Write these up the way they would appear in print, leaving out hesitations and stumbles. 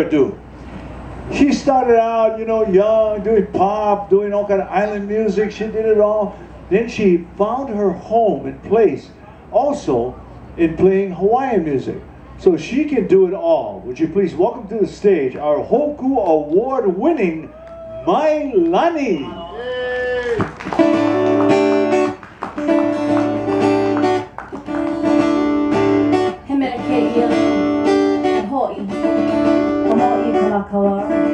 do. She started out, young, doing pop, doing all kind of island music. She did it all. Then she found her home and place also in playing Hawaiian music. So she can do it all. Would you please welcome to the stage our Hoku Award-winning Mailani. King Kalakaua.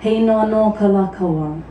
Hey no Kalakaua.